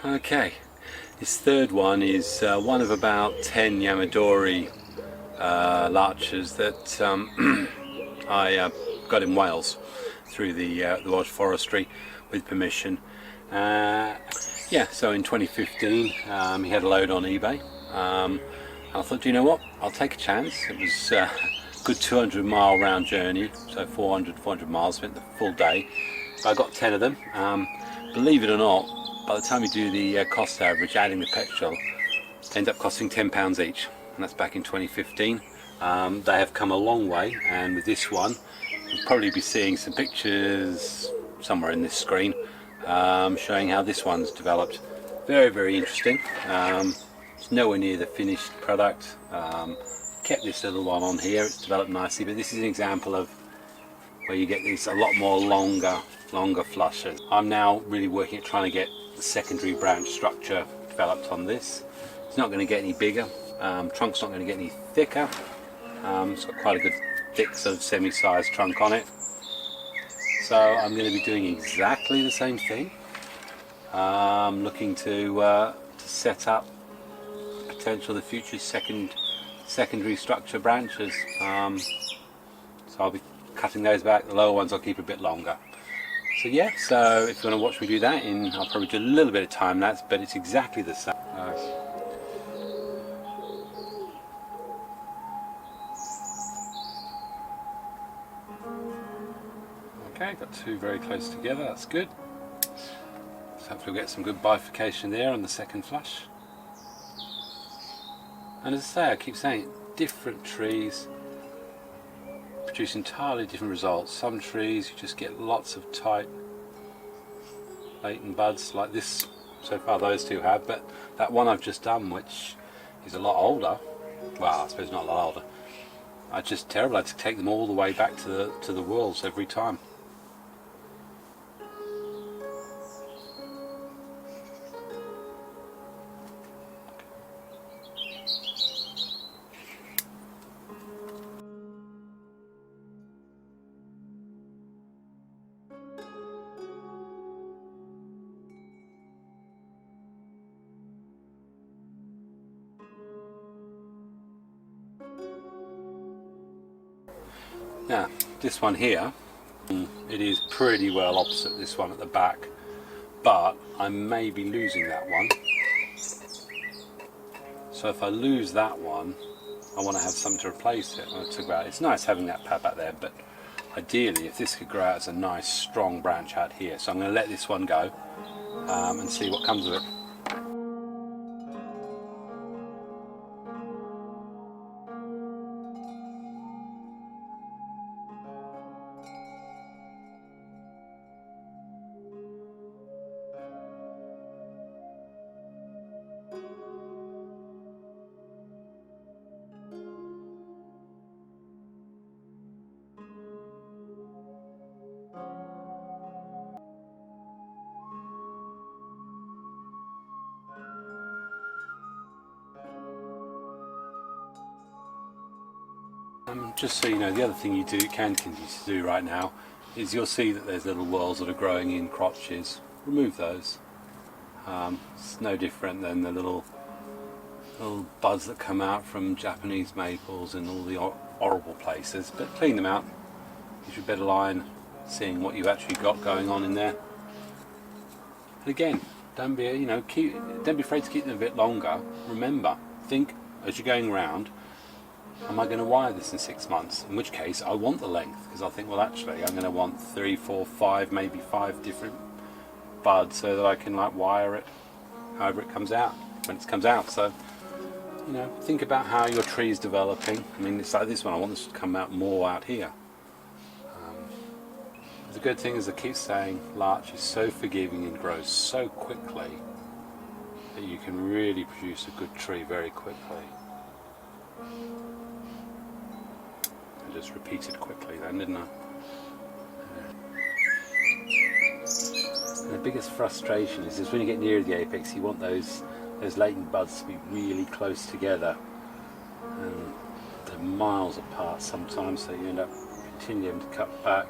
Okay, this third one is one of about 10 Yamadori larches that I got in Wales through the Welsh Forestry with permission. Yeah, so in 2015 he had a load on eBay. I thought, you know what, I'll take a chance. It was a good 200-mile round journey, so 400 miles, spent the full day. I got 10 of them. Believe it or not, by the time you do the cost average, adding the petrol, end up costing £10 each, and that's back in 2015. They have come a long way, and with this one, you'll probably be seeing some pictures somewhere in this screen showing how this one's developed. Very, very interesting. It's nowhere near the finished product. Kept this little one on here, it's developed nicely, but this is an example of where you get these a lot more longer flushes. I'm now really working at trying to get the secondary branch structure developed on this. It's not going to get any bigger, trunk's not going to get any thicker. It's got quite a good thick sort of semi-sized trunk on it. So I'm going to be doing exactly the same thing. Looking to set up potential the future secondary structure branches. So I'll be cutting those back, the lower ones I'll keep a bit longer. So yeah, so if you want to watch me do that, I'll probably do a little bit of time lapse, but it's exactly the same. Okay, got two very close together, that's good. So hopefully we'll get some good bifurcation there on the second flush. And as I say, I keep saying it, different trees produce entirely different results. Some trees you just get lots of tight latent buds like this, so far those two have, but that one I've just done, which is a lot older, well I suppose not a lot older, it's just terrible. I had to take them all the way back to the whorls every time. Now, this one here, it is pretty well opposite this one at the back, but I may be losing that one. So if I lose that one, I want to have something to replace it. It's nice having that pad back there, but ideally if this could grow out as a nice strong branch out here. So I'm going to let this one go and see what comes of it. Just so you know, the other thing you can continue to do right now is you'll see that there's little whorls that are growing in crotches. Remove those. It's no different than the little buds that come out from Japanese maples and all the horrible places, but clean them out. Gives you a better line seeing what you've actually got going on in there. And again, don't be afraid to keep them a bit longer. Remember, think as you're going around, am I going to wire this in 6 months? In which case I want the length, because I think, well actually I'm going to want 3, 4, 5, maybe 5 different buds so that I can like wire it however it comes out, when it comes out. So, you know, think about how your tree is developing. I mean, it's like this one, I want this to come out more out here. The good thing is, I keep saying, larch is so forgiving and grows so quickly that you can really produce a good tree very quickly. I just repeated quickly then, didn't I? And the biggest frustration is when you get near the apex, you want those latent buds to be really close together, and they're miles apart sometimes, so you end up continuing to cut back.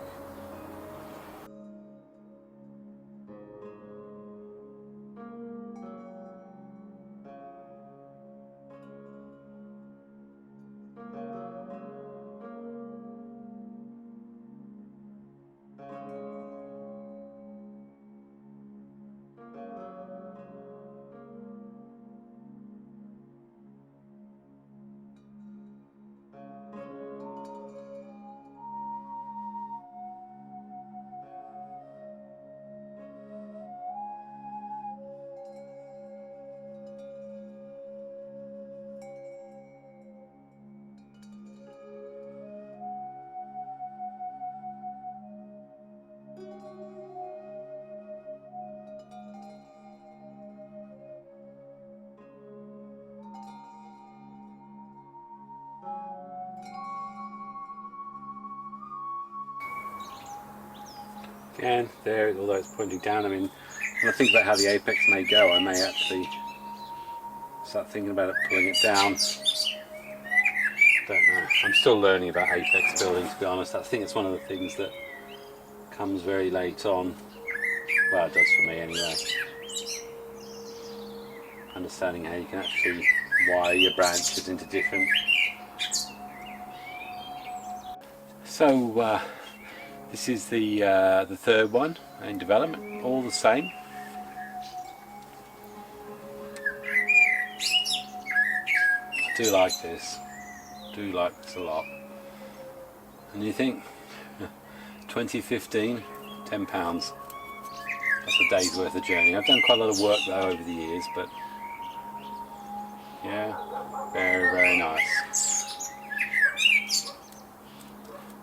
Again, there, although it's pointing down, I mean, when I think about how the apex may go, I may actually start thinking about it, pulling it down. Don't know. I'm still learning about apex building, to be honest. I think it's one of the things that comes very late on. Well, it does for me anyway. Understanding how you can actually wire your branches into different. So this is the third one in development, all the same. I do like this. Do like this a lot. And you think 2015, £10. That's a day's worth of journey. I've done quite a lot of work though over the years, but yeah, very, very nice.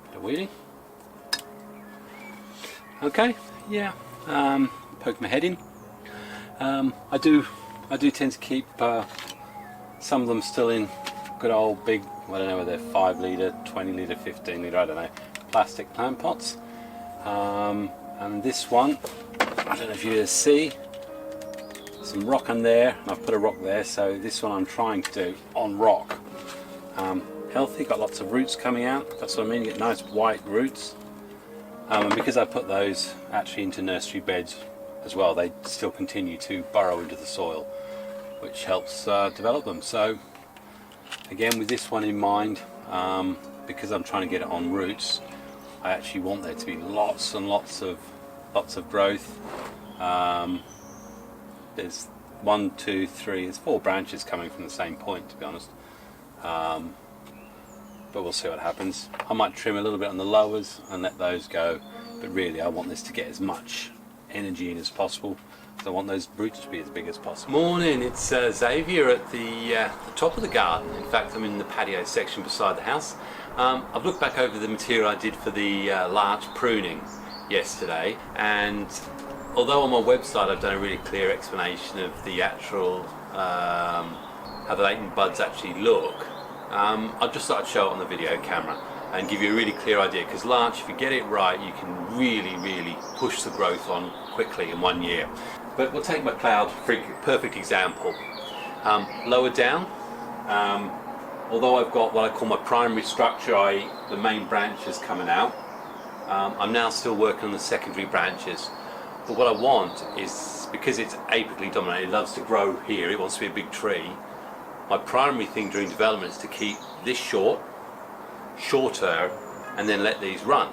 Bit of wheeling. Okay, yeah, poke my head in. I do tend to keep some of them still in good old big, I don't know whether they're 5 litre, 20 litre, 15 litre, I don't know, plastic plant pots. And this one, I don't know if you see some rock on there, and I've put a rock there, so this one I'm trying to do on rock. Healthy, got lots of roots coming out, that's what I mean, you get nice white roots. And because I put those actually into nursery beds as well, they still continue to burrow into the soil, which helps develop them. So again, with this one in mind, because I'm trying to get it on roots, I actually want there to be lots and lots of growth. There's 1, 2, 3, there's 4 branches coming from the same point, to be honest. But we'll see what happens. I might trim a little bit on the lowers and let those go, but really I want this to get as much energy in as possible, because I want those roots to be as big as possible. Morning, it's Xavier at the top of the garden. In fact, I'm in the patio section beside the house. I've looked back over the material I did for the larch pruning yesterday, and although on my website I've done a really clear explanation of the actual how the latent buds actually look, I just thought I'd show it on the video camera and give you a really clear idea, because larch, if you get it right, you can really push the growth on quickly in 1 year. But we'll take my cloud perfect example. Lower down, although I've got what I call my primary structure, i.e. the main branches coming out, I'm now still working on the secondary branches. But what I want is, because it's apically dominated, it loves to grow here, it wants to be a big tree. My primary thing during development is to keep this shorter, and then let these run.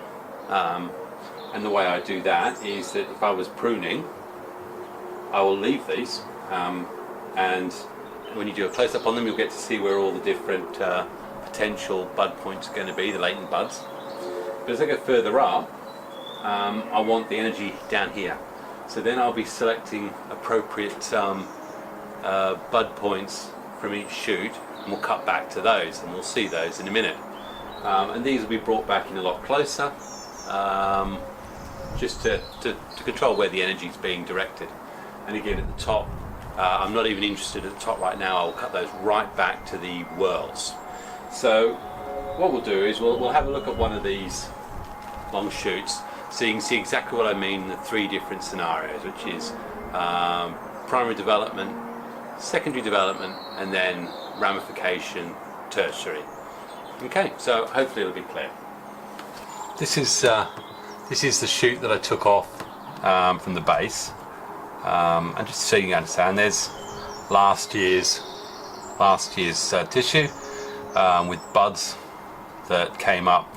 And the way I do that is that if I was pruning, I will leave these, and when you do a close-up on them, you'll get to see where all the different potential bud points are going to be, the latent buds. But as I go further up, I want the energy down here. So then I'll be selecting appropriate bud points from each shoot, and we'll cut back to those, and we'll see those in a minute. And these will be brought back in a lot closer, just to control where the energy is being directed. And again, at the top, I'm not even interested at the top right now. I'll cut those right back to the whorls. So what we'll do is we'll have a look at one of these long shoots, so you can see exactly what I mean in the 3 different scenarios, which is primary development, secondary development, and then ramification, tertiary. Okay, so hopefully it'll be clear. This is the shoot that I took off from the base, and just so you can understand, there's last year's tissue with buds that came up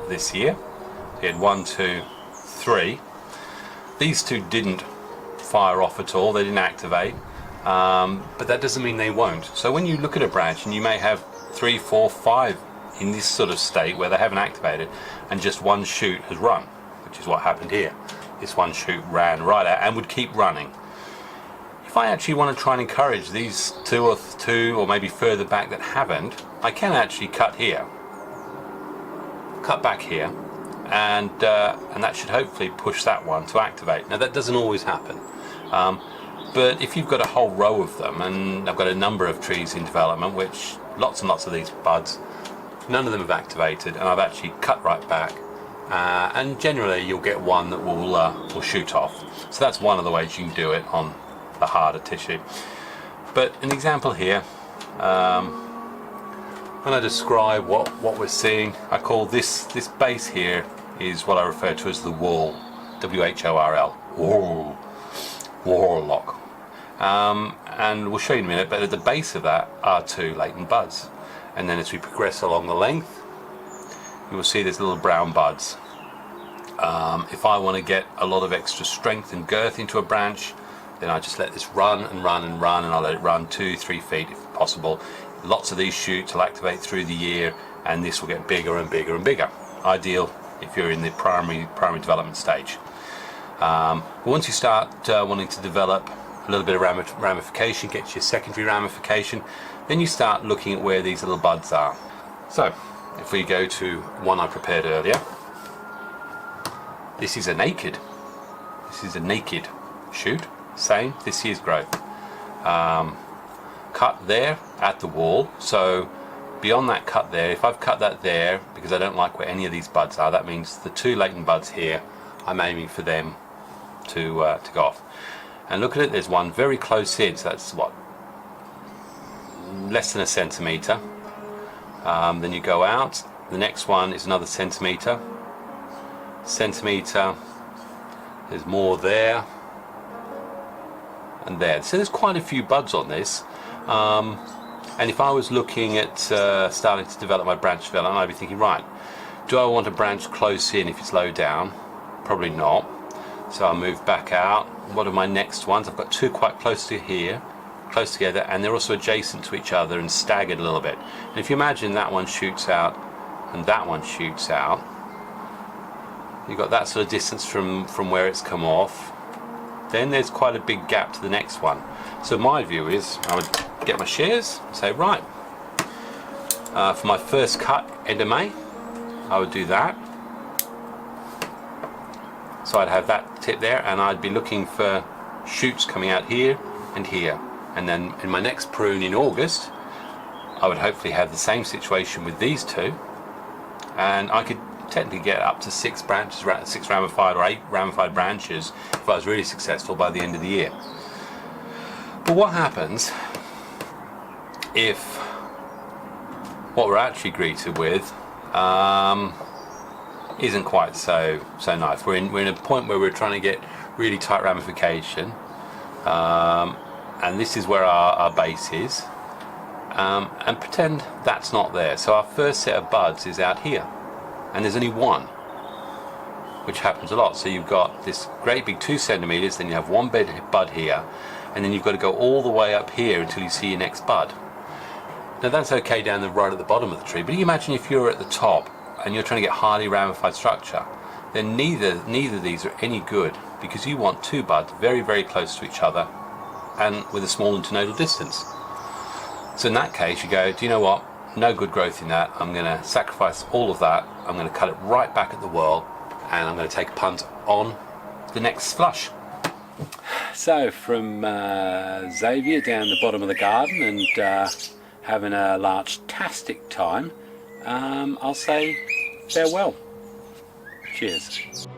this year. So you had 1, 2, 3. These 2 didn't fire off at all, they didn't activate, but that doesn't mean they won't. So when you look at a branch and you may have 3, 4, 5 in this sort of state where they haven't activated and just one shoot has run, which is what happened here. This one shoot ran right out and would keep running. If I actually want to try and encourage these 2 or maybe further back that haven't, I can actually cut here, cut back here, and that should hopefully push that one to activate. Now that doesn't always happen, but if you've got a whole row of them, and I've got a number of trees in development, which lots and lots of these buds, none of them have activated, and I've actually cut right back, and generally you'll get one that will shoot off. So that's one of the ways you can do it on the harder tissue. But an example here, when I describe what we're seeing, I call this base here is what I refer to as the whorl, W-H-O-R-L, whorl. And we'll show you in a minute, but at the base of that are two latent buds. And then as we progress along the length, you will see there's little brown buds. If I want to get a lot of extra strength and girth into a branch, then I just let this run and run and run, and I'll let it run 2-3 feet if possible. Lots of these shoots will activate through the year, and this will get bigger and bigger and bigger. Ideal if you're in the primary development stage. But once you start wanting to develop a little bit of ramification, get your secondary ramification, then you start looking at where these little buds are. So if we go to one I prepared earlier, this is a naked shoot, same this year's growth, cut there at the wall. So beyond that cut there, if I've cut that there because I don't like where any of these buds are, that means the two latent buds here, I'm aiming for them to go off. And look at it, there's one very close in, so that's what, less than a centimetre. Then you go out, the next one is another centimetre, there's more there and there. So there's quite a few buds on this. And if I was looking at starting to develop my branch development, I'd be thinking, right, do I want a branch close in if it's low down? Probably not. So I'll move back out. What are my next ones? I've got two quite close to here, close together, and they're also adjacent to each other and staggered a little bit. And if you imagine that one shoots out and that one shoots out, you've got that sort of distance from where it's come off. Then there's quite a big gap to the next one. So my view is I would get my shears and say, right, for my first cut, end of May, I would do that. So I'd have that tip there, and I'd be looking for shoots coming out here and here. And then in my next prune in August, I would hopefully have the same situation with these two, and I could technically get up to 6 branches, 6 ramified or 8 ramified branches if I was really successful by the end of the year. But what happens if what we're actually greeted with isn't quite so nice? We're in a point where we're trying to get really tight ramification, and this is where our base is, and pretend that's not there. So our first set of buds is out here, and there's only one, which happens a lot. So you've got this great big 2 centimeters, then you have one bud here, and then you've got to go all the way up here until you see your next bud. Now that's okay down right at the bottom of the tree, but you imagine if you're at the top and you're trying to get highly ramified structure, then neither of these are any good, because you want 2 buds very, very close to each other and with a small internodal distance. So in that case you go, do you know what, no good growth in that, I'm going to sacrifice all of that, I'm going to cut it right back at the whorl, and I'm going to take a punt on the next flush. So from Xavier down the bottom of the garden and having a larch-tastic time, I'll say farewell. Cheers.